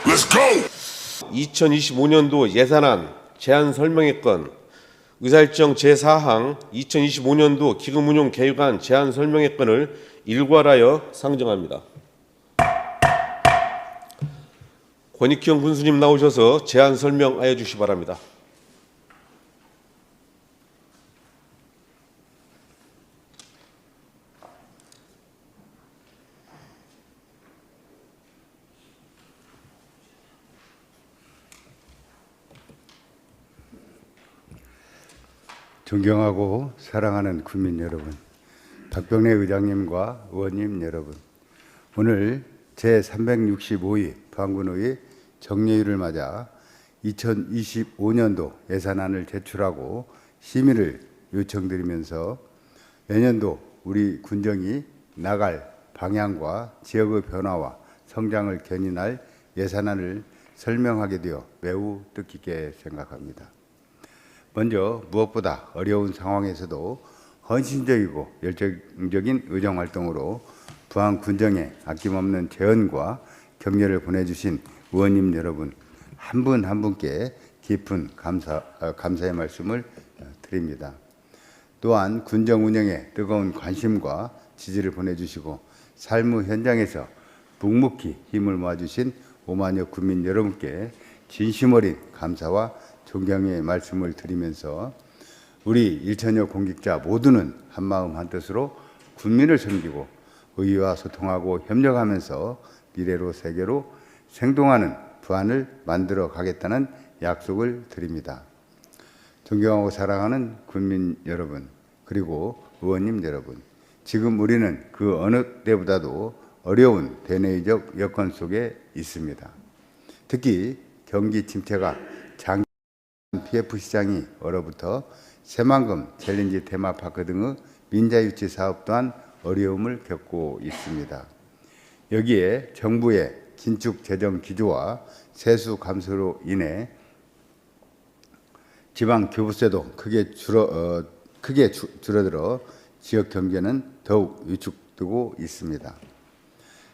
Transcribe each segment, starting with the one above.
Let's go. 2025년도 예산안 제안 설명의 건 의사일정 제4항 2025년도 기금운용 계획안 제안 설명의 건을 일괄하여 상정합니다. 권익형 군수님 나오셔서 제안 설명하여 주시기 바랍니다. 존경하고 사랑하는 국민 여러분, 박병래 의장님과 의원님 여러분, 오늘 제365회 부안군의회 정례일을 맞아 2025년도 예산안을 제출하고 심의를 요청드리면서 내년도 우리 군정이 나갈 방향과 지역의 변화와 성장을 견인할 예산안을 설명하게 되어 매우 뜻깊게 생각합니다. 먼저 무엇보다 어려운 상황에서도 헌신적이고 열정적인 의정활동으로 부안 군정에 아낌없는 재언과 격려를 보내주신 의원님 여러분 한 분 한 분께 깊은 감사의 말씀을 드립니다. 또한 군정 운영에 뜨거운 관심과 지지를 보내주시고 삶의 현장에서 묵묵히 힘을 모아주신 5만여 국민 여러분께 진심 어린 감사와 존경의 말씀을 드리면서 우리 일천여 공직자 모두는 한마음 한뜻으로 국민을 섬기고 의회와 소통하고 협력하면서 미래로 세계로 생동하는 부안을 만들어 가겠다는 약속을 드립니다. 존경하고 사랑하는 국민 여러분, 그리고 의원님 여러분, 지금 우리는 그 어느 때보다도 어려운 대내적 여건 속에 있습니다. 특히 경기 침체가 PF 시장이 얼어붙어 새만금 챌린지 테마파크 등의 민자유치 사업 또한 어려움을 겪고 있습니다. 여기에 정부의 긴축 재정 기조와 세수 감소로 인해 지방 교부세도 크게 줄어들어 지역 경제는 더욱 위축되고 있습니다.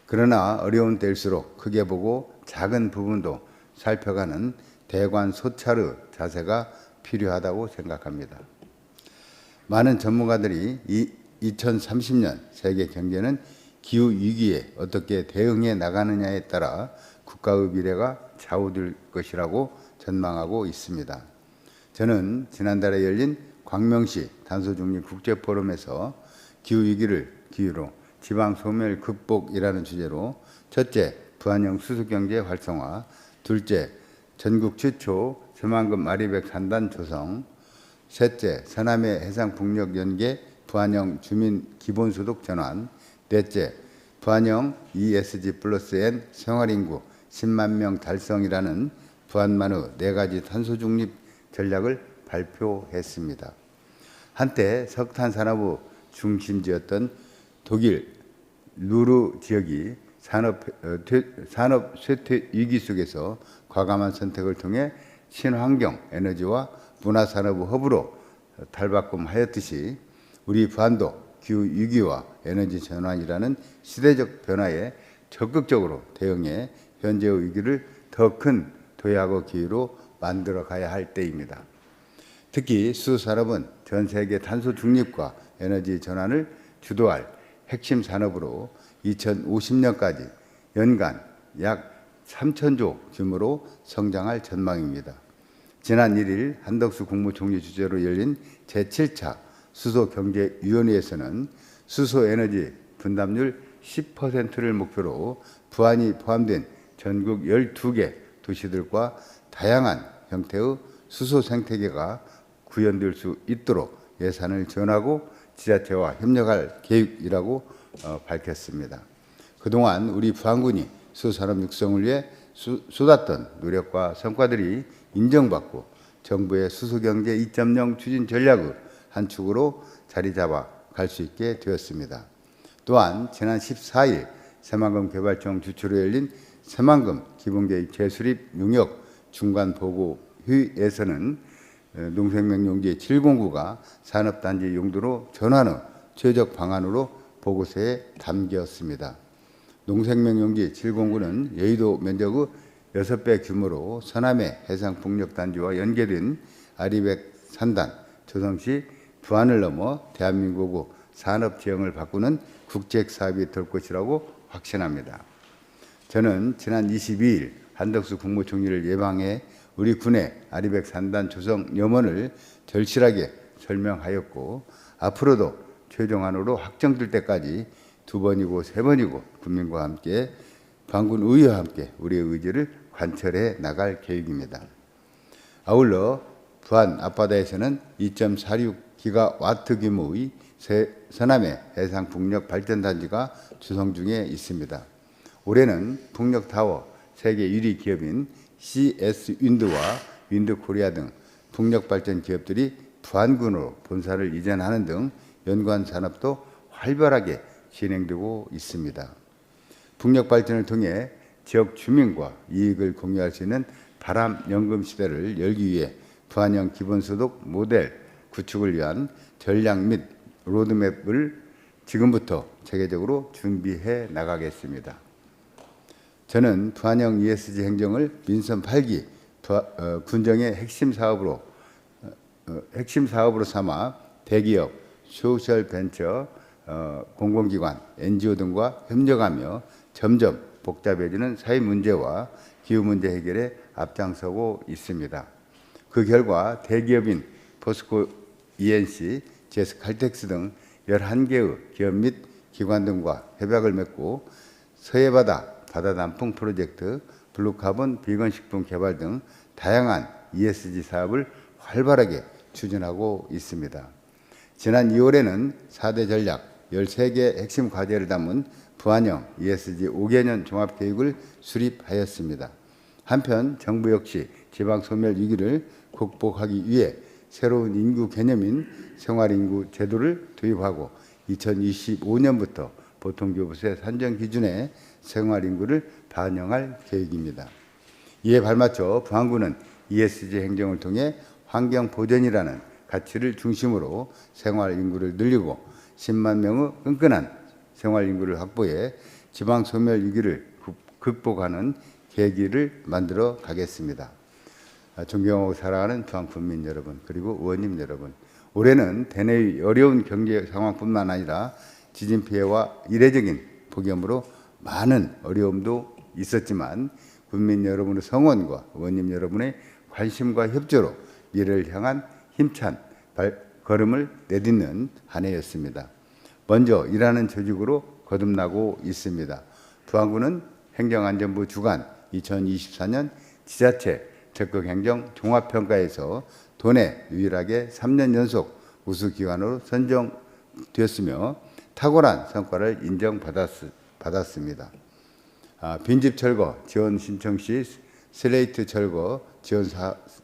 그러나 어려운 때일수록 크게 보고 작은 부분도 살펴가는 대관소찰의 자세가 필요하다고 생각합니다. 많은 전문가들이 2030년 세계 경제는 기후 위기에 어떻게 대응해 나가느냐에 따라 국가의 미래가 좌우될 것이라고 전망하고 있습니다. 저는 지난달에 열린 광명시 탄소중립 국제포럼에서 기후 위기를 기후로 지방 소멸 극복이라는 주제로 첫째, 부안형 수소경제 활성화, 둘째, 전국 최초 새만금 마리백 산단 조성, 셋째, 서남해 해상 북녘 연계 부안형 주민 기본소득 전환, 넷째, 부안형 ESG 플러스 N 생활인구 10만 명 달성이라는 부안만의 4가지 탄소 중립 전략을 발표했습니다. 한때 석탄 산업의 중심지였던 독일 루르 지역이 산업 쇠퇴 위기 속에서 과감한 선택을 통해 친환경 에너지와 문화산업의 허브로 탈바꿈하였듯이 우리 부안도 기후 위기와 에너지 전환이라는 시대적 변화에 적극적으로 대응해 현재의 위기를 더 큰 도약의 기회로 만들어 가야 할 때입니다. 특히 수산업은 전 세계 탄소 중립과 에너지 전환을 주도할 핵심 산업으로 2050년까지 연간 약 3천조 규모로 성장할 전망입니다. 지난 1일 한덕수 국무총리 주재로 열린 제7차 수소경제위원회에서는 수소에너지 분담률 10%를 목표로 부안이 포함된 전국 12개 도시들과 다양한 형태의 수소 생태계가 구현될 수 있도록 예산을 지원하고 지자체와 협력할 계획이라고 밝혔습니다. 그동안 우리 부안군이 수산업 육성을 위해 쏟았던 노력과 성과들이 인정받고 정부의 수소경제 2.0 추진 전략의 한 축으로 자리 잡아 갈 수 있게 되었습니다. 또한 지난 14일 새만금 개발청 주최로 열린 새만금 기본계획 재수립 용역 중간보고회에서는 농생명용지 709가 산업단지 용도로 전환의 최적 방안으로 보고서에 담겼습니다. 농생명용지 709는 여의도 면적의 6배 규모로 서남해 해상풍력단지와 연계된 아리백 산단, 조성시 부안을 넘어 대한민국의 산업지형을 바꾸는 국책사업이 될 것이라고 확신합니다. 저는 지난 22일 한덕수 국무총리를 예방해 우리 군의 아리백 산단 조성 염원을 절실하게 설명하였고, 앞으로도 최종안으로 확정될 때까지 2번이고 3번이고 국민과 함께 반군 의회와 함께 우리의 의지를 관철해 나갈 계획입니다. 아울러 부안 앞바다에서는 2.46기가와트 규모의 서남해 해상풍력 발전단지가 조성 중에 있습니다. 올해는 풍력타워 세계 1위 기업인 CS 윈드와 윈드코리아 등 풍력발전 기업들이 부안군으로 본사를 이전하는 등 연관 산업도 활발하게 진행되고 있습니다. 풍력 발전을 통해 지역 주민과 이익을 공유할 수 있는 바람연금 시대를 열기 위해 부안형 기본소득 모델 구축을 위한 전략 및 로드맵을 지금부터 체계적으로 준비해 나가겠습니다. 저는 부안형 ESG 행정을 민선 8기 군정의 핵심 사업으로 삼아 대기업, 소셜 벤처, 공공기관, NGO 등과 협력하며 점점 복잡해지는 사회 문제와 기후 문제 해결에 앞장서고 있습니다. 그 결과 대기업인 포스코 ENC, 제스 칼텍스 등 11개의 기업 및 기관 등과 협약을 맺고 서해바다 바다단풍 프로젝트, 블루카본 비건 식품 개발 등 다양한 ESG 사업을 활발하게 추진하고 있습니다. 지난 2월에는 4대 전략 13개 핵심 과제를 담은 부안형 ESG 5개년 종합계획을 수립하였습니다. 한편 정부 역시 지방소멸 위기를 극복하기 위해 새로운 인구 개념인 생활인구 제도를 도입하고 2025년부터 보통교부세 산정 기준에 생활인구를 반영할 계획입니다. 이에 발맞춰 부안군은 ESG 행정을 통해 환경보전이라는 가치를 중심으로 생활인구를 늘리고 10만 명의 끈끈한 생활인구를 확보해 지방소멸 위기를 극복하는 계기를 만들어 가겠습니다. 존경하고 사랑하는 부안군민 여러분, 그리고 의원님 여러분, 올해는 대내의 어려운 경제 상황뿐만 아니라 지진 피해와 이례적인 폭염으로 많은 어려움도 있었지만 국민 여러분의 성원과 의원님 여러분의 관심과 협조로 미래를 향한 힘찬 발걸음을 내딛는 한 해였습니다. 먼저 일하는 조직으로 거듭나고 있습니다. 부안군은 행정안전부 주관 2024년 지자체 적극행정 종합평가에서 도내 유일하게 3년 연속 우수기관으로 선정되었으며 탁월한 성과를 인정받았습니다. 빈집 철거 지원 신청 시 슬레이트 철거 지원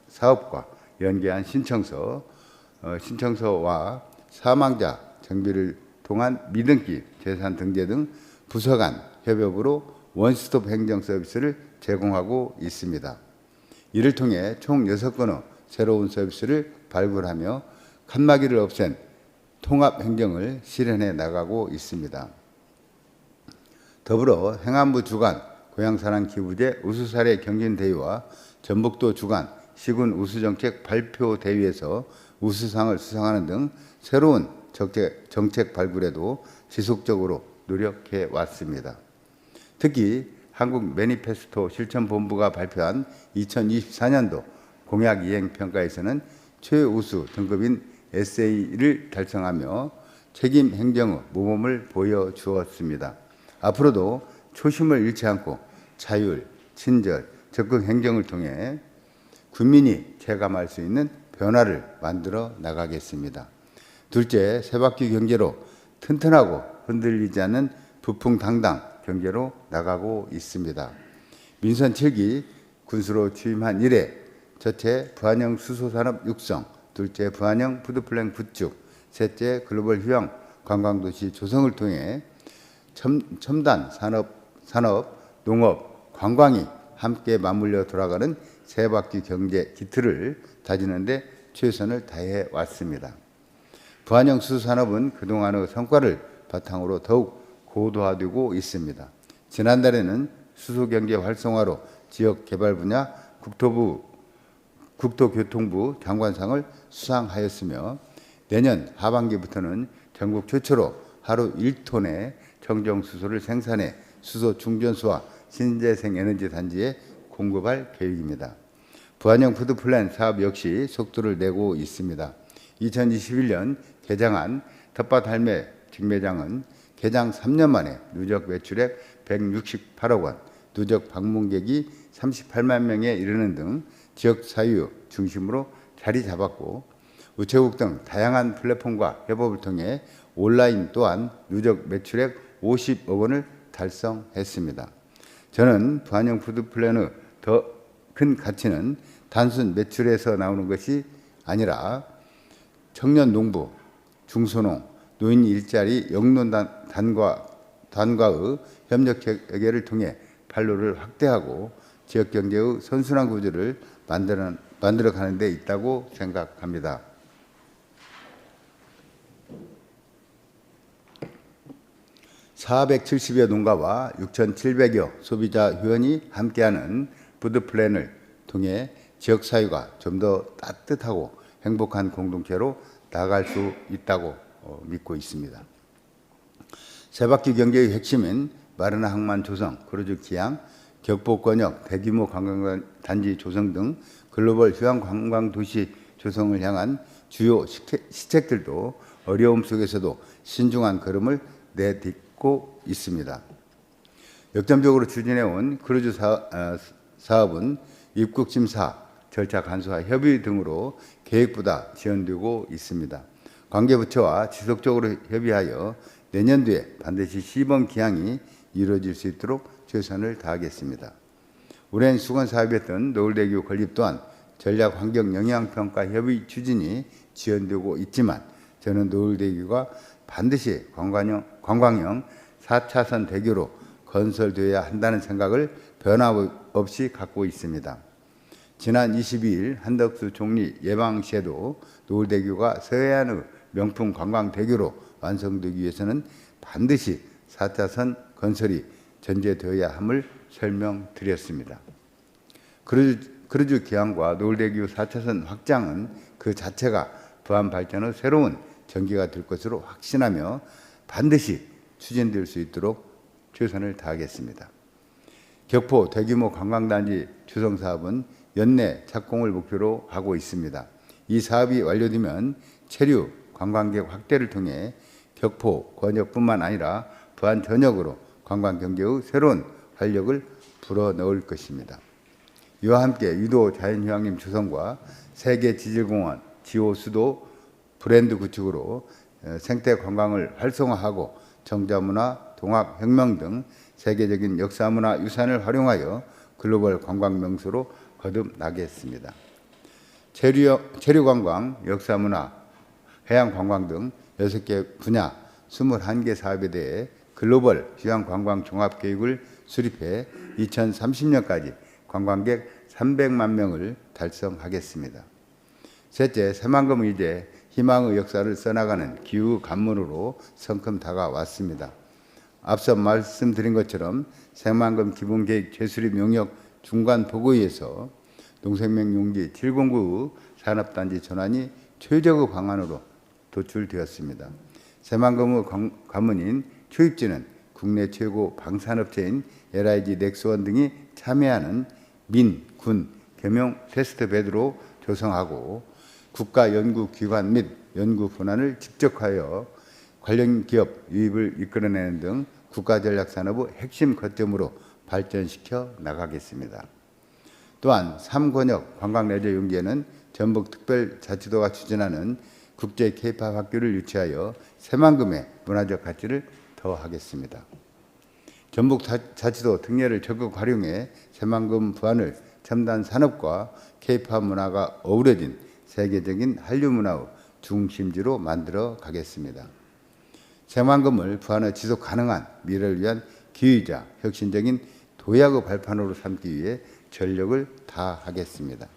사업과 연계한 신청서와 사망자 정비를 통한 미등기 재산 등재 등 부서 간 협업으로 원스톱 행정 서비스를 제공하고 있습니다. 이를 통해 총 6건의 새로운 서비스를 발굴하며 칸막이를 없앤 통합 행정을 실현해 나가고 있습니다. 더불어 행안부 주관 고향사랑 기부제 우수사례 경진대회와 전북도 주관 시군 우수정책 발표 대회에서 우수상을 수상하는 등 새로운 정책 발굴에도 지속적으로 노력해 왔습니다. 특히 한국 매니페스토 실천본부가 발표한 2024년도 공약 이행 평가에서는 최우수 등급인 SA를 달성하며 책임 행정의 모범을 보여주었습니다. 앞으로도 초심을 잃지 않고 자율, 친절, 적극 행정을 통해 국민이 체감할 수 있는 변화를 만들어 나가겠습니다. 둘째, 세바퀴 경제로 튼튼하고 흔들리지 않는 부풍당당 경제로 나가고 있습니다. 민선 7기 군수로 취임한 이래 첫째, 부안형 수소산업 육성, 둘째, 부안형 푸드플랜 구축, 셋째, 글로벌 휴양 관광도시 조성을 통해 첨단 산업, 농업, 관광이 함께 맞물려 돌아가는 세바퀴 경제 기틀을 다지는 데 최선을 다해 왔습니다. 부안형 수산업은 그동안의 성과를 바탕으로 더욱 고도화되고 있습니다. 지난달에는 수소경제 활성화로 지역개발 분야 국토교통부 장관상을 수상하였으며 내년 하반기부터는 전국 최초로 하루 1톤의 청정수소를 생산해 수소 충전소와 신재생에너지 단지에 공급할 계획입니다. 부안형 푸드플랜 사업 역시 속도를 내고 있습니다. 2021년 개장한 텃밭 할매 직매장은 개장 3년 만에 누적 매출액 168억 원, 누적 방문객이 38만 명에 이르는 등 지역 사유 중심으로 자리 잡았고 우체국 등 다양한 플랫폼과 협업을 통해 온라인 또한 누적 매출액 50억 원을 달성했습니다. 저는 부안형 푸드플랜의 더 큰 가치는 단순 매출에서 나오는 것이 아니라 청년 농부, 중소농, 노인 일자리 영농단과의 협력 체계를 통해 판로를 확대하고 지역 경제의 선순환 구조를 만들어 가는 데 있다고 생각합니다. (470여) 농가와 6,700여 소비자 회원이 함께하는 푸드플랜을 통해 지역 사회가 좀 더 따뜻하고 행복한 공동체로 나아갈 수 있다고 믿고 있습니다. 세바퀴 경제의 핵심인 마르나 항만 조성, 크루즈 기항, 격포권역, 대규모 관광단지 조성 등 글로벌 휴양 관광 도시 조성을 향한 주요 시책들도 어려움 속에서도 신중한 걸음을 내딛고 있습니다. 역점적으로 추진해온 크루즈 사업은 입국 심사, 절차 간소화, 협의 등으로 계획보다 지연되고 있습니다. 관계부처와 지속적으로 협의하여 내년도에 반드시 시범 기항이 이루어질 수 있도록 최선을 다하겠습니다. 오랜 수건 사업이었던 노을대교 건립 또한 전략 환경 영향평가 협의 추진이 지연되고 있지만 저는 노을대교가 반드시 관광형 4차선 대교로 건설되어야 한다는 생각을 변함없이 갖고 있습니다. 지난 22일 한덕수 총리 예방 시에도 노을대교가 서해안의 명품 관광대교로 완성되기 위해서는 반드시 4차선 건설이 전제되어야 함을 설명드렸습니다. 크루즈 기항과 노을대교 4차선 확장은 그 자체가 부안 발전의 새로운 전기가 될 것으로 확신하며 반드시 추진될 수 있도록 최선을 다하겠습니다. 격포 대규모 관광단지 조성 사업은 연내 착공을 목표로 하고 있습니다. 이 사업이 완료되면 체류 관광객 확대를 통해 격포 권역뿐만 아니라 부안 전역으로 관광 경제의 새로운 활력을 불어넣을 것입니다. 이와 함께 유도 자연휴양림 조성과 세계 지질공원, 지오 수도 브랜드 구축으로 생태 관광을 활성화하고 정자문화, 동학혁명 등 세계적인 역사문화 유산을 활용하여 글로벌 관광 명소로 거듭나겠습니다. 체류관광, 역사문화, 해양관광 등 6개 분야 21개 사업에 대해 글로벌 휴양관광 종합계획을 수립해 2030년까지 관광객 300만 명을 달성하겠습니다. 셋째, 새만금은 이제 희망의 역사를 써나가는 기후 관문으로 성큼 다가왔습니다. 앞서 말씀드린 것처럼 새만금 기본계획 재수립 용역 중간보고회에서 농생명용지 709 산업단지 전환이 최적의 방안으로 도출되었습니다. 새만금의 관문인 초입지는 국내 최고 방산업체인 LIG 넥스원 등이 참여하는 민, 군, 겸용 테스트베드로 조성하고 국가연구기관 및 연구분야를 집적하여 관련 기업 유입을 이끌어내는 등 국가전략산업의 핵심 거점으로 발전시켜 나가겠습니다. 또한 3권역 관광레저 용지에는 전북특별자치도가 추진하는 국제 K-팝 학교를 유치하여 새만금의 문화적 가치를 더하겠습니다. 전북자치도 특례를 적극 활용해 새만금 부안을 첨단 산업과 K-팝 문화가 어우러진 세계적인 한류 문화의 중심지로 만들어 가겠습니다. 새만금을 부안의 지속 가능한 미래를 위한 기회이자 혁신적인 도약의 발판으로 삼기 위해 전력을 다하겠습니다.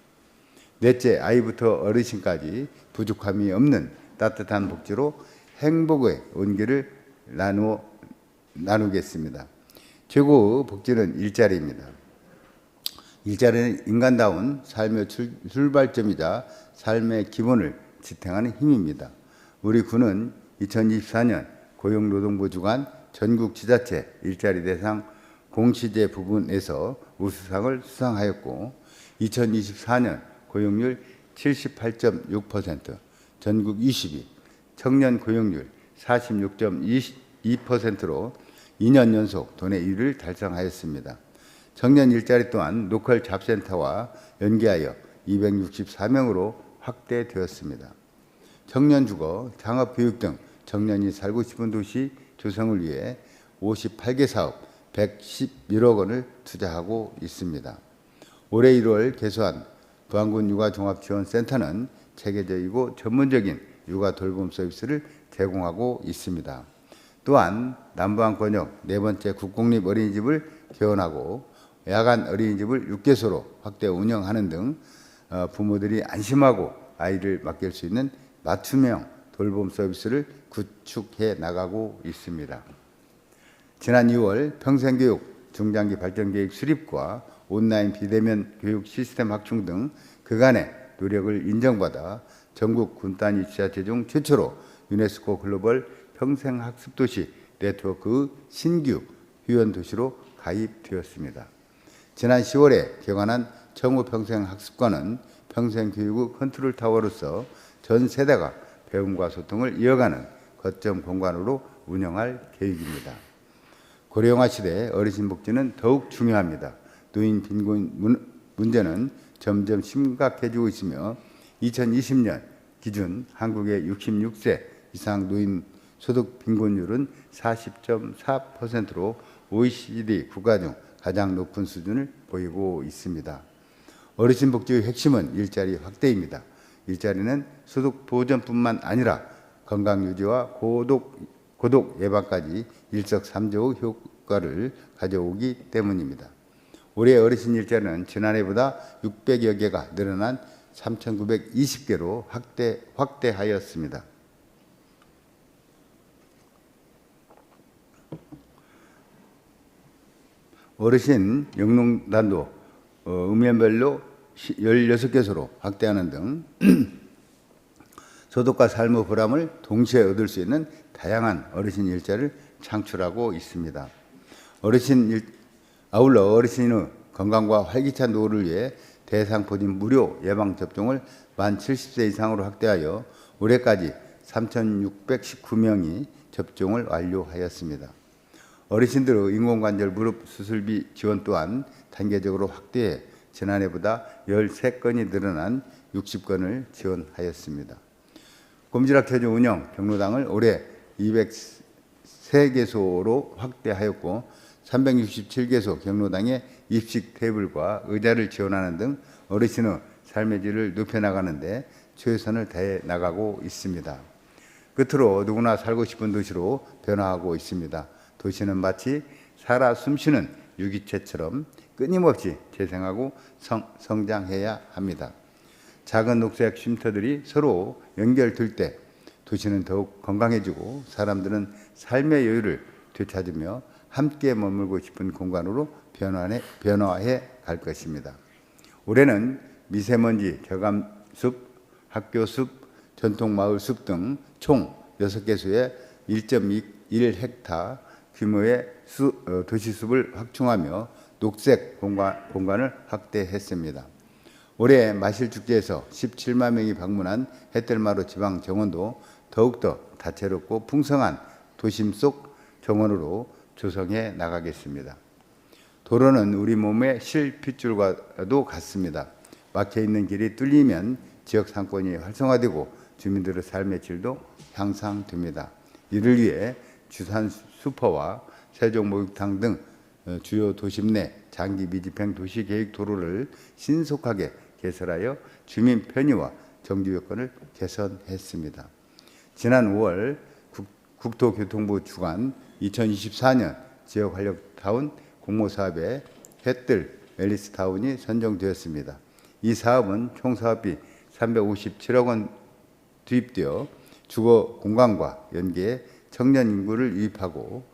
넷째, 아이부터 어르신까지 부족함이 없는 따뜻한 복지로 행복의 온기를 나누겠습니다. 최고 복지는 일자리입니다. 일자리는 인간다운 삶의 출발점이자 삶의 기본을 지탱하는 힘입니다. 우리 군은 2024년 고용노동부 주관 전국지자체 일자리 대상 공시제 부분에서 우수상을 수상하였고 2024년 고용률 78.6%, 전국 20위, 청년 고용률 46.2%로 2년 연속 도내 1위를 달성하였습니다. 청년 일자리 또한 로컬 잡센터와 연계하여 264명으로 확대되었습니다. 청년 주거, 창업교육 등 청년이 살고 싶은 도시 조성을 위해 58개 사업 111억 원을 투자하고 있습니다. 올해 1월 개소한 부안군 육아종합지원센터는 체계적이고 전문적인 육아 돌봄 서비스를 제공하고 있습니다. 또한 남부안 권역 네 번째 국공립 어린이집을 개원하고 야간 어린이집을 6개소로 확대 운영하는 등 부모들이 안심하고 아이를 맡길 수 있는 맞춤형 돌봄 서비스를 구축해 나가고 있습니다. 지난 2월 평생교육 중장기 발전계획 수립과 온라인 비대면 교육 시스템 확충 등 그간의 노력을 인정받아 전국 군 단위 지자체 중 최초로 유네스코 글로벌 평생학습도시 네트워크 신규 휴연도시로 가입되었습니다. 지난 10월에 개관한 청우평생학습관은 평생교육의 컨트롤타워로서 전 세대가 배움과 소통을 이어가는 거점 공간으로 운영할 계획입니다. 고령화 시대 어르신 복지는 더욱 중요합니다. 노인 빈곤 문제는 점점 심각해지고 있으며 2020년 기준 한국의 66세 이상 노인 소득 빈곤율은 40.4%로 OECD 국가 중 가장 높은 수준을 보이고 있습니다. 어르신 복지의 핵심은 일자리 확대입니다. 일자리는 소득 보전뿐만 아니라 건강 유지와 고독 예방까지 일석삼조의 효과를 가져오기 때문입니다. 올해 어르신 일자리는 지난해보다 600여 개가 늘어난 3,920개로 확대하였습니다. 어르신 영농단도 읍면별로 16개소로 확대하는 등 소득과 삶의 보람을 동시에 얻을 수 있는 다양한 어르신 일자리를 창출하고 있습니다. 아울러 어르신의 건강과 활기찬 노후를 위해 대상포진 무료 예방접종을 만 70세 이상으로 확대하여 올해까지 3,619명이 접종을 완료하였습니다. 어르신들의 인공관절 무릎 수술비 지원 또한 단계적으로 확대해 지난해보다 13건이 늘어난 60건을 지원하였습니다. 꼼지락해주 운영 경로당을 올해 203개소로 확대하였고 367개소 경로당에 입식 테이블과 의자를 지원하는 등 어르신의 삶의 질을 높여나가는 데 최선을 다해 나가고 있습니다. 끝으로 누구나 살고 싶은 도시로 변화하고 있습니다. 도시는 마치 살아 숨쉬는 유기체처럼 끊임없이 재생하고 성장해야 합니다. 작은 녹색 쉼터들이 서로 연결될 때 도시는 더욱 건강해지고 사람들은 삶의 여유를 되찾으며 함께 머물고 싶은 공간으로 변화해 갈 것입니다. 올해는 미세먼지 저감숲, 학교숲, 전통마을숲 등 총 6개소에 1.1헥타 규모의 도시숲을 확충하며 녹색 공간을 확대했습니다. 올해 마실축제에서 17만 명이 방문한 햇들마루 지방정원도 더욱더 다채롭고 풍성한 도심 속 정원으로 조성해 나가겠습니다. 도로는 우리 몸의 실핏줄과도 같습니다. 막혀있는 길이 뚫리면 지역 상권이 활성화되고 주민들의 삶의 질도 향상됩니다. 이를 위해 주산 슈퍼와 세종 목욕탕 등 주요 도심 내 장기 미집행 도시계획 도로를 신속하게 개설하여 주민 편의와 정지 여건을 개선했습니다. 지난 5월 국토교통부 주관 2024년 지역활력타운 공모사업에 햇들 앨리스타운이 선정되었습니다. 이 사업은 총 사업비 357억 원 투입되어 주거 공간과 연계해 청년 인구를 유입하고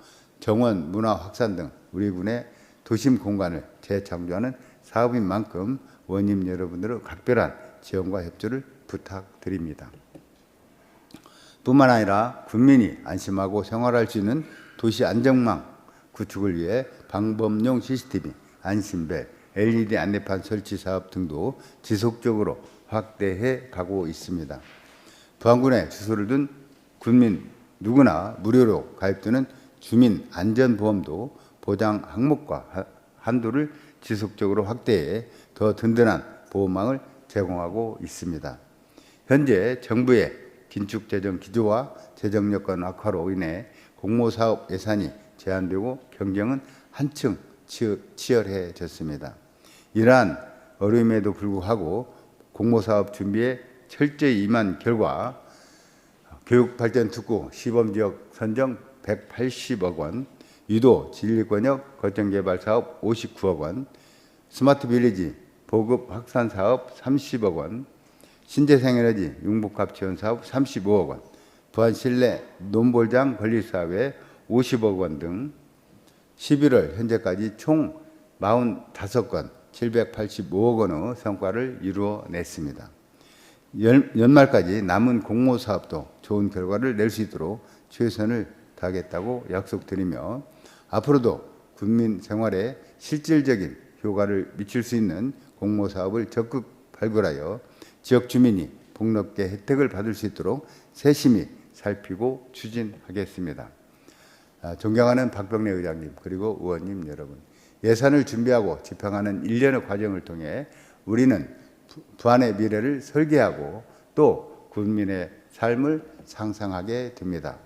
정원, 문화 확산 등 우리 군의 도심 공간을 재창조하는 사업인 만큼 의원님 여러분들의 각별한 지원과 협조를 부탁드립니다. 뿐만 아니라 군민이 안심하고 생활할 수 있는 도시 안전망 구축을 위해 방범용 CCTV, 안심벨, LED 안내판 설치 사업 등도 지속적으로 확대해 가고 있습니다. 부안군에 주소를 둔 군민 누구나 무료로 가입되는 주민 안전보험도 보장 항목과 한도를 지속적으로 확대해 더 든든한 보험망을 제공하고 있습니다. 현재 정부의 긴축 재정 기조와 재정 여건 악화로 인해 공모사업 예산이 제한되고 경쟁은 한층 치열해졌습니다. 이러한 어려움에도 불구하고 공모사업 준비에 철저히 임한 결과 교육발전특구 시범지역 선정 180억 원, 유도 진리권역 거점개발사업 59억 원, 스마트빌리지 보급 확산사업 30억 원, 신재생에너지 융복합 지원사업 35억 원, 부안 실내 논볼장 건립사업에 50억 원 등 11월 현재까지 총 45건 785억 원의 성과를 이루어냈습니다. 연말까지 남은 공모사업도 좋은 결과를 낼 수 있도록 최선을 다하겠다고 약속드리며 앞으로도 군민 생활에 실질적인 효과를 미칠 수 있는 공모사업을 적극 발굴하여 지역 주민이 복롭게 혜택을 받을 수 있도록 세심히 살피고 추진하겠습니다. 존경하는 박병래 의장님 그리고 의원님 여러분, 예산을 준비하고 집행하는 일련의 과정을 통해 우리는 부안의 미래를 설계하고 또 국민의 삶을 상상하게 됩니다.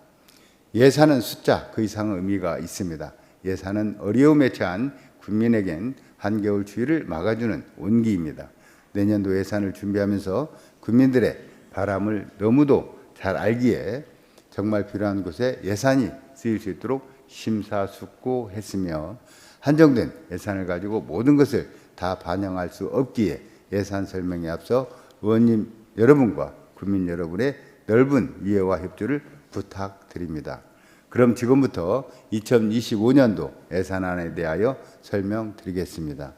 예산은 숫자 그 이상의 의미가 있습니다. 예산은 어려움에 처한 국민에겐 한겨울 추위를 막아주는 온기입니다. 내년도 예산을 준비하면서 국민들의 바람을 너무도 잘 알기에 정말 필요한 곳에 예산이 쓰일 수 있도록 심사숙고했으며 한정된 예산을 가지고 모든 것을 다 반영할 수 없기에 예산 설명에 앞서 의원님 여러분과 국민 여러분의 넓은 이해와 협조를 부탁드립니다. 그럼 지금부터 2025년도 예산안에 대하여 설명드리겠습니다.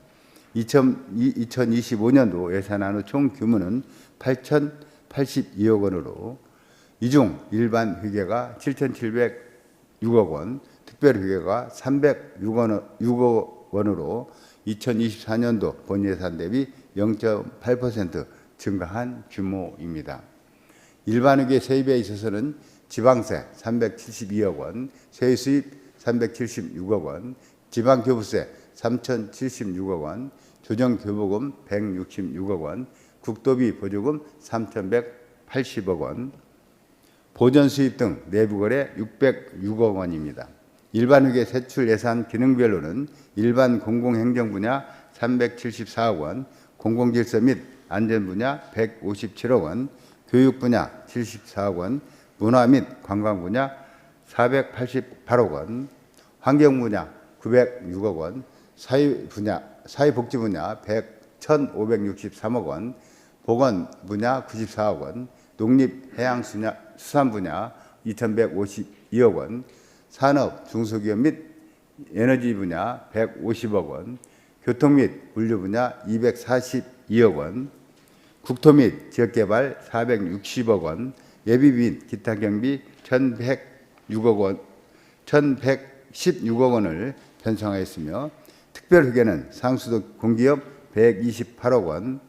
2025년도 예산안의 총 규모는 8,082억 원으로 이 중 일반 회계가 7,706억 원, 특별 회계가 306억 원으로 2024년도 본예산 대비 0.8% 증가한 규모입니다. 일반 회계 세입에 있어서는 지방세 372억 원, 세수입 376억 원, 지방교부세 3,076억 원, 조정교부금 166억 원, 국도비 보조금 3,180억 원, 보전수입 등 내부거래 606억 원입니다. 일반 회계 세출 예산 기능별로는 일반 공공행정 분야 374억 원, 공공질서 및 안전 분야 157억 원, 교육 분야 74억 원, 문화 및 관광 분야 488억 원, 환경 분야 906억 원, 사회복지 분야 1,563억 원, 보건 분야 94억 원, 농립해양수산 분야 2,152억 원, 산업, 중소기업 및 에너지 분야 150억 원, 교통 및 물류 분야 242억 원, 국토 및 지역개발 460억 원, 예비 및 기타 경비 1,106억 원, 1,116억 원을 편성하였으며 특별회계는 상수도 공기업 128억 원,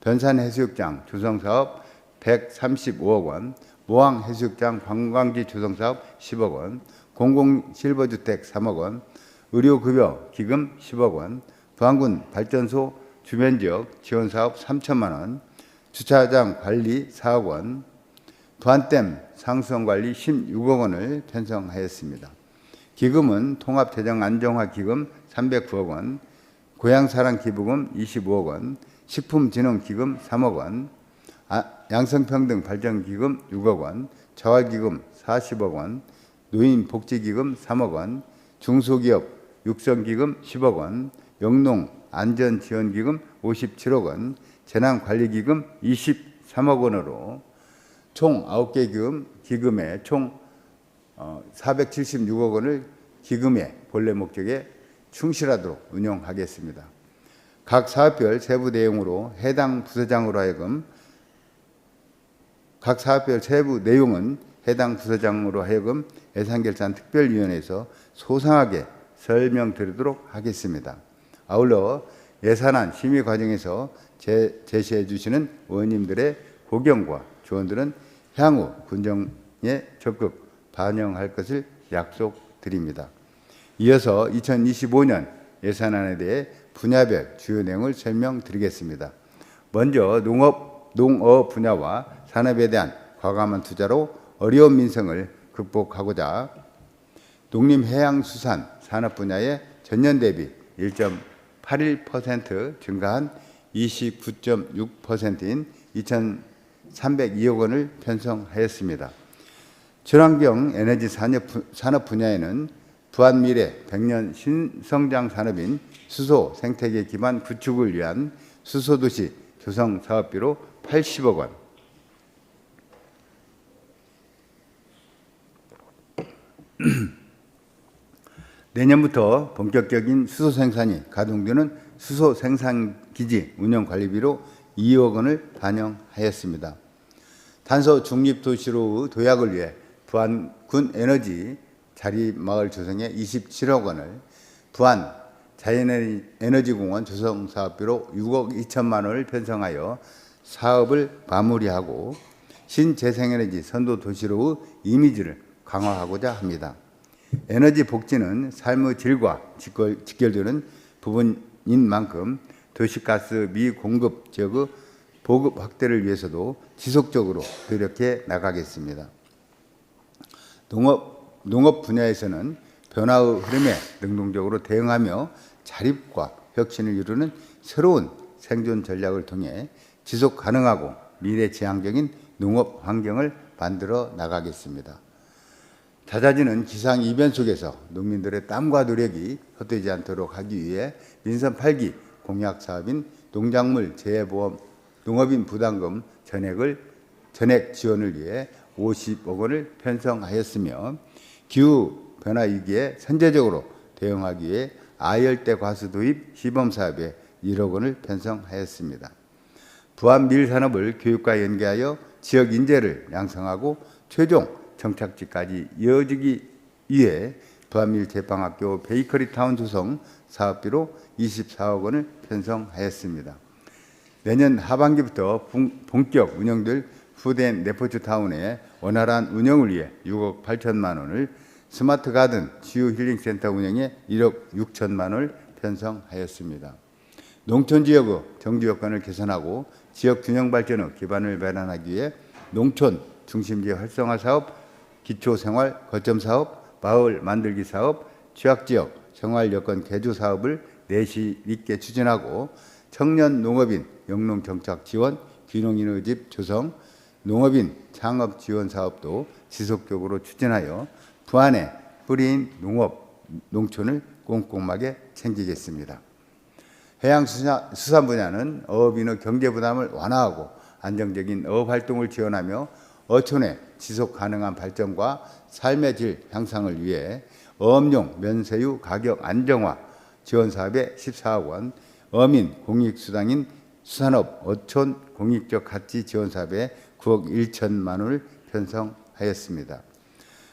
변산해수욕장 조성사업 135억 원, 모항해수욕장 관광지 조성사업 10억 원, 공공실버주택 3억 원, 의료급여 기금 10억 원, 부안군 발전소 주변지역 지원사업 3천만 원, 주차장 관리 4억 원, 부안댐 상수원관리 16억 원을 편성하였습니다. 기금은 통합재정안정화기금 309억 원, 고향사랑기부금 25억 원, 식품진흥기금 3억 원, 양성평등발전기금 6억 원, 자활기금 40억 원, 노인복지기금 3억 원, 중소기업 육성기금 10억 원, 영농안전지원기금 57억 원, 재난관리기금 23억 원으로 총 9개 기금에 총 476억 원을 기금의 본래 목적에 충실하도록 운용하겠습니다. 각 사업별 세부 내용으로 해당 부서장으로 하여금 각 사업별 세부 내용은 해당 부서장으로 하여금 예산결산특별위원회에서 소상하게 설명드리도록 하겠습니다. 아울러 예산안 심의 과정에서 제시해 주시는 의원님들의 고견과 조언들은 향후 군정에 적극 반영할 것을 약속드립니다. 이어서 2025년 예산안에 대해 분야별 주요 내용을 설명드리겠습니다. 먼저 농업 분야와 산업에 대한 과감한 투자로 어려운 민생을 극복하고자 농림해양수산 산업 분야의 전년 대비 1.81% 증가한 29.6%인 2,302억 원을 편성하였습니다. 친환경 에너지 산업 분야에는 부안미래 100년 신성장 산업인 수소 생태계 기반 구축을 위한 수소도시 조성 사업비로 80억 원, 내년부터 본격적인 수소 생산이 가동되는 수소 생산기지 운영 관리비로 2억 원을 반영하였습니다. 탄소 중립 도시로의 도약을 위해 부안군 에너지 자립마을 조성에 27억 원을, 부안 자연에너지공원 조성 사업비로 6억 2천만 원을 편성하여 사업을 마무리하고 신재생에너지 선도 도시로의 이미지를 강화하고자 합니다. 에너지 복지는 삶의 질과 직결되는 부분인 만큼 도시가스 미공급 지역의 보급 확대를 위해서도 지속적으로 노력해 나가겠습니다. 농업 분야에서는 변화의 흐름에 능동적으로 대응하며 자립과 혁신을 이루는 새로운 생존 전략을 통해 지속 가능하고 미래지향적인 농업 환경을 만들어 나가겠습니다. 잦아지는 기상이변 속에서 농민들의 땀과 노력이 헛되지 않도록 하기 위해 민선 8기 공약 사업인 농작물 재해보험 농업인 부담금 전액 지원을 위해 50억 원을 편성하였으며 기후변화 위기에 선제적으로 대응하기 위해 아열대 과수 도입 시범사업에 1억 원을 편성하였습니다. 부안 밀산업을 교육과 연계하여 지역 인재를 양성하고 최종 정착지까지 이어지기 위해 부안밀 제빵학교 베이커리 타운 조성 사업비로 24억 원을 편성하였습니다. 내년 하반기부터 본격 운영될 푸드앤 레포츠 타운의 원활한 운영을 위해 6억 8천만 원을, 스마트 가든 치유 힐링센터 운영에 1억 6천만 원을 편성하였습니다. 농촌 지역의 정주 여건을 개선하고 지역 균형 발전의 기반을 마련하기 위해 농촌 중심지 활성화 사업, 기초생활 거점 사업, 마을 만들기 사업, 취약지역 생활 여건 개조 사업을 내실 있게 추진하고 청년 농업인 영농 정착 지원, 귀농인의 집 조성, 농업인 창업 지원 사업도 지속적으로 추진하여 부안의 뿌리인 농촌을 꼼꼼하게 챙기겠습니다. 해양수산 분야는 어업인의 경제 부담을 완화하고 안정적인 어업 활동을 지원하며 어촌의 지속 가능한 발전과 삶의 질 향상을 위해 어업용 면세유 가격 안정화 지원 사업에 14억 원, 어민 공익수당인 수산업 어촌 공익적 가치 지원 사업에 9억 1천만 원을 편성하였습니다.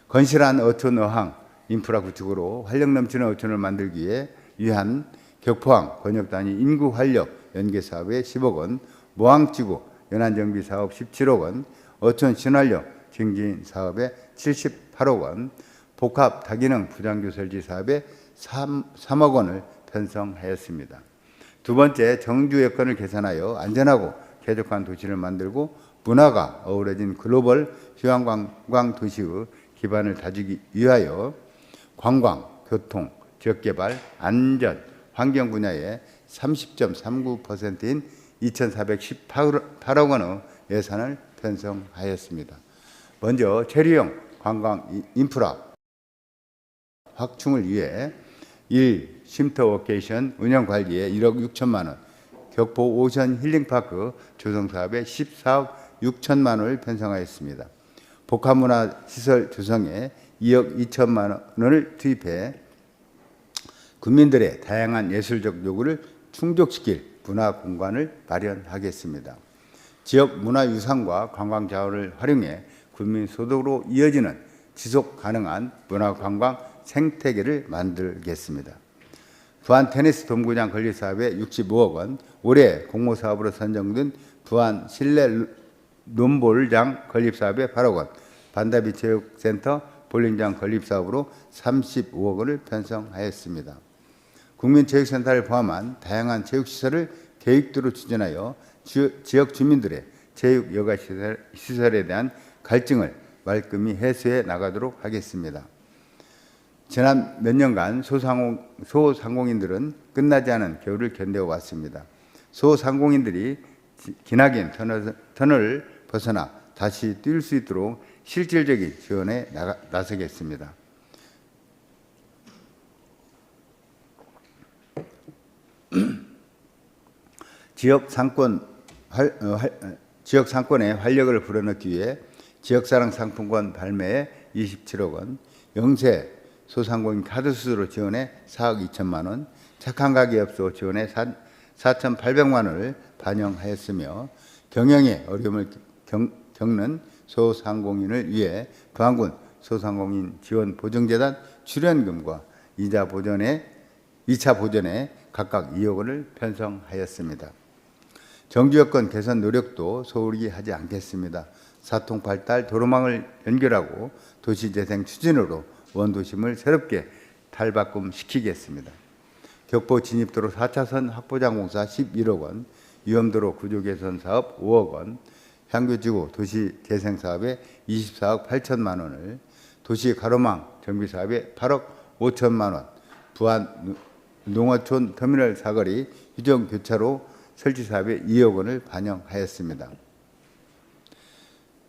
건실한 어촌 어항 인프라 구축으로 활력 넘치는 어촌을 만들기 위한 격포항 권역단위 인구 활력 연계 사업에 10억 원, 모항지구 연안정비 사업 17억 원, 어촌 신활력 증진 사업에 78억 원, 복합 다기능 부장교 설치 사업에 3억 원을 편성하였습니다. 두 번째, 정주 여건을 개선하여 안전하고 쾌적한 도시를 만들고 문화가 어우러진 글로벌 휴양관광 도시의 기반을 다지기 위하여 관광, 교통, 지역개발, 안전, 환경 분야에 30.39%인 2,418억 원의 예산을 편성하였습니다. 먼저 체류형 관광 인프라 확충을 위해 1. 쉼터 워케이션 운영 관리에 1억 6천만 원, 격포 오션 힐링파크 조성 사업에 14억 6천만 원을 편성하였습니다. 복합문화 시설 조성에 2억 2천만 원을 투입해 국민들의 다양한 예술적 요구를 충족시킬 문화 공간을 마련하겠습니다. 지역 문화유산과 관광자원을 활용해 국민 소득으로 이어지는 지속 가능한 문화관광 생태계를 만들겠습니다. 부안 테니스 돔구장 건립사업에 65억 원, 올해 공모사업으로 선정된 부안 실내 롬볼장 건립사업에 8억 원, 반다비 체육센터 볼링장 건립사업으로 35억 원을 편성하였습니다. 국민체육센터를 포함한 다양한 체육시설을 계획대로 추진하여 지역 주민들의 체육 여가 시설에 대한 갈증을 말끔히 해소해 나가도록 하겠습니다. 지난 몇 년간 소상공인들은 끝나지 않은 겨울을 견뎌 왔습니다. 소상공인들이 기나긴 터널을 벗어나 다시 뛸 수 있도록 실질적인 지원에 나서겠습니다. 지역 상권의 활력을 불어넣기 위해 지역사랑 상품권 발매에 27억 원, 영세 소상공인 카드 수수료 지원에 4억 2천만 원, 착한 가게업소 지원에 4,800만 원을 반영하였으며 경영에 어려움을 겪는 소상공인을 위해 부안군 소상공인 지원 보증재단 출연금과 2차 보전에 각각 2억 원을 편성하였습니다. 정주 여건 개선 노력도 소홀히 하지 않겠습니다. 사통팔달 도로망을 연결하고 도시재생 추진으로 원도심을 새롭게 탈바꿈시키겠습니다. 격포 진입도로 4차선 확보장 공사 11억 원, 위험도로 구조 개선 사업 5억 원, 향교지구 도시재생 사업에 24억 8천만 원을, 도시 가로망 정비 사업에 8억 5천만 원, 부안 농어촌 터미널 사거리 유정 교차로 설치 사업에 2억 원을 반영하였습니다.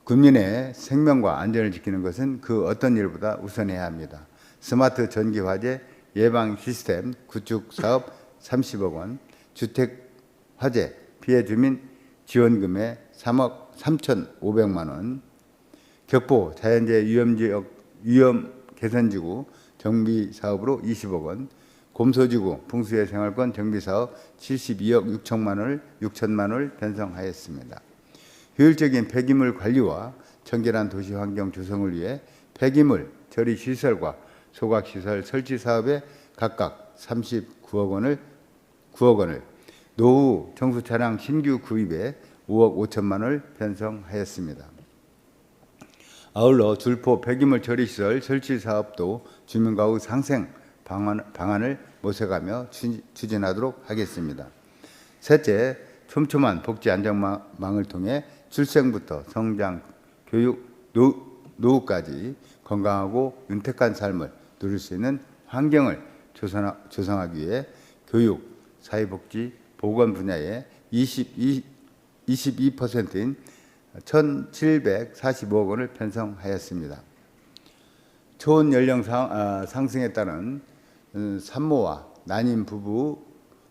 국민의 생명과 안전을 지키는 것은 그 어떤 일보다 우선해야 합니다. 스마트 전기 화재 예방 시스템 구축 사업 30억 원, 주택 화재 피해 주민 지원금에 3억 3,500만 원, 격포 자연재해 위험 개선지구 정비 사업으로 20억 원, 곰소지구 풍수해 생활권 정비 사업 72억 6천만 원을 편성하였습니다. 효율적인 폐기물 관리와 청결한 도시 환경 조성을 위해 폐기물 처리 시설과 소각 시설 설치 사업에 각각 39억 원을, 노후 청소 차량 신규 구입에 5억 5천만 원을 편성하였습니다. 아울러 줄포 폐기물 처리 시설 설치 사업도 주민가구 상생 방안을 모색하며 추진하도록 하겠습니다. 셋째, 촘촘한 복지 안전망을 통해 출생부터 성장, 교육, 노후까지 건강하고 윤택한 삶을 누릴 수 있는 환경을 조성하기 위해 교육, 사회복지, 보건 분야에 22%인 1,745억 원을 편성하였습니다. 초혼 연령 상승에 따른 산모와 난임 부부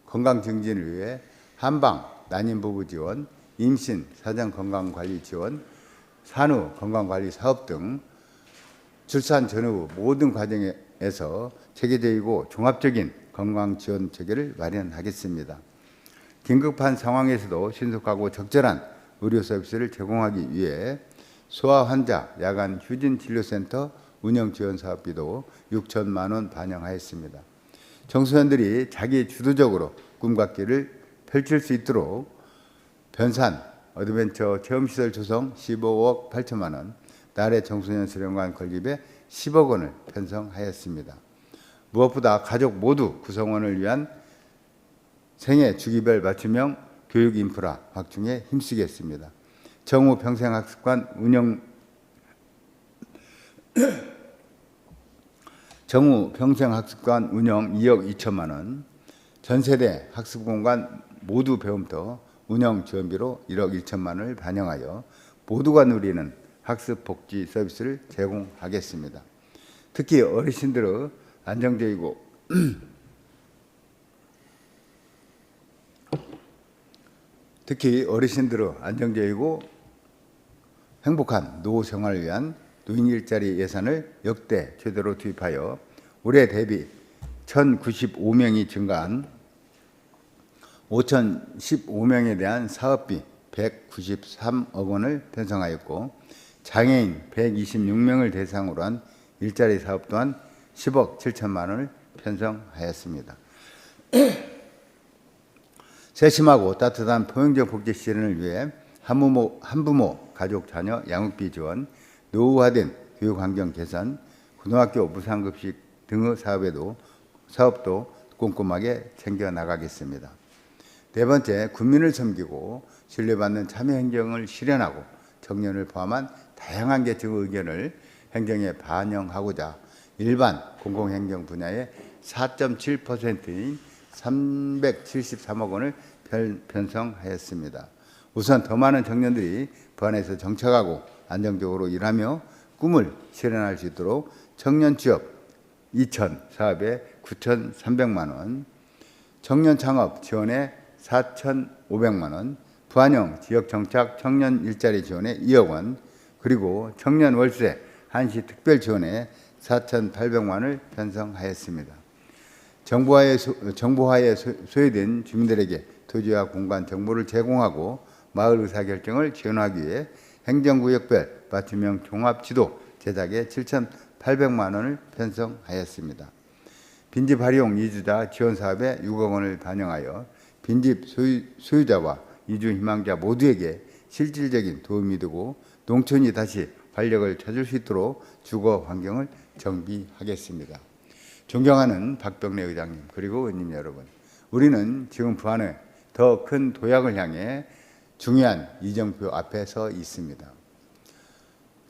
건강 증진을 위해 한방 난임 부부 지원, 임신 사전 건강 관리 지원, 산후 건강 관리 사업 등 출산 전후 모든 과정에서 체계적이고 종합적인 건강 지원 체계를 마련하겠습니다. 긴급한 상황에서도 신속하고 적절한 의료 서비스를 제공하기 위해 소아 환자 야간 휴진 진료센터 운영 지원 사업비도 6천만 원 반영하였습니다. 청소년들이 자기 주도적으로 꿈과 길을 펼칠 수 있도록 변산 어드벤처 체험시설 조성 15억 8천만 원, 나래 청소년 수련관 건립에 10억 원을 편성하였습니다. 무엇보다 가족 모두 구성원을 위한 생애 주기별 맞춤형 교육 인프라 확충에 힘쓰겠습니다. 정우 평생학습관 운영 2억 2천만 원, 전세대 학습공간 모두 배움터 운영 지원비로 1억 1천만 원을 반영하여 모두가 누리는 학습 복지 서비스를 제공하겠습니다. 특히 어르신들의 안정적이고 행복한 노후 생활을 위한 노인 일자리 예산을 역대 최대로 투입하여 올해 대비 1,095명이 증가한 5,015명에 대한 사업비 193억 원을 편성하였고 장애인 126명을 대상으로 한 일자리 사업 또한 10억 7천만 원을 편성하였습니다. 세심하고 따뜻한 포용적 복지 실현을 위해 한부모 가족 자녀 양육비 지원, 노후화된 교육 환경 개선, 고등학교 무상급식 등의 사업도 꼼꼼하게 챙겨 나가겠습니다. 네 번째, 국민을 섬기고 신뢰받는 참여 행정을 실현하고 청년을 포함한 다양한 계층의 의견을 행정에 반영하고자 일반 공공행정 분야의 4.7%인 373억 원을 편성하였습니다. 우선 더 많은 청년들이 부안에서 정착하고 안정적으로 일하며 꿈을 실현할 수 있도록 청년 취업 2천 사업에 9,300만 원, 청년 창업 지원에 4,500만 원, 부안형 지역 정착 청년 일자리 지원에 2억 원, 그리고 청년 월세 한시 특별 지원에 4,800만 원을 편성하였습니다. 정보화에 소외된 주민들에게 토지와 공간 정보를 제공하고 마을 의사결정을 지원하기 위해 행정구역별 맞춤형 종합지도 제작에 7,800만 원을 편성하였습니다. 빈집 활용 이주자 지원 사업에 6억 원을 반영하여 빈집 소유자와 이주 희망자 모두에게 실질적인 도움이 되고 농촌이 다시 활력을 찾을 수 있도록 주거 환경을 정비하겠습니다. 존경하는 박병래 의장님 그리고 의원님 여러분, 우리는 지금 부안의 더 큰 도약을 향해 중요한 이정표 앞에 서 있습니다.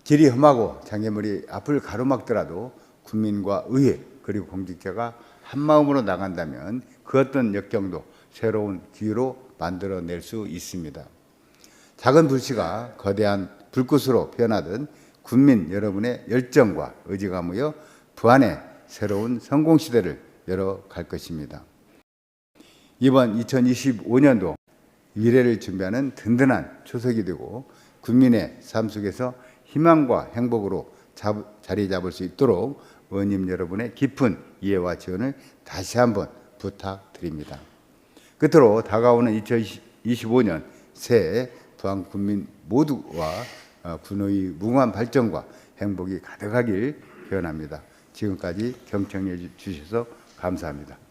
길이 험하고 장애물이 앞을 가로막더라도 국민과 의회 그리고 공직자가 한마음으로 나간다면 그 어떤 역경도 새로운 기회로 만들어낼 수 있습니다. 작은 불씨가 거대한 불꽃으로 피어나듯 국민 여러분의 열정과 의지가 모여 부안의 새로운 성공시대를 열어갈 것입니다. 이번 2025년도 미래를 준비하는 든든한 초석이 되고 국민의 삶 속에서 희망과 행복으로 자리 잡을 수 있도록 의원님 여러분의 깊은 이해와 지원을 다시 한번 부탁드립니다. 끝으로 다가오는 2025년 새해 부안 국민 모두와 군의의 무궁한 발전과 행복이 가득하길 기원합니다. 지금까지 경청해 주셔서 감사합니다.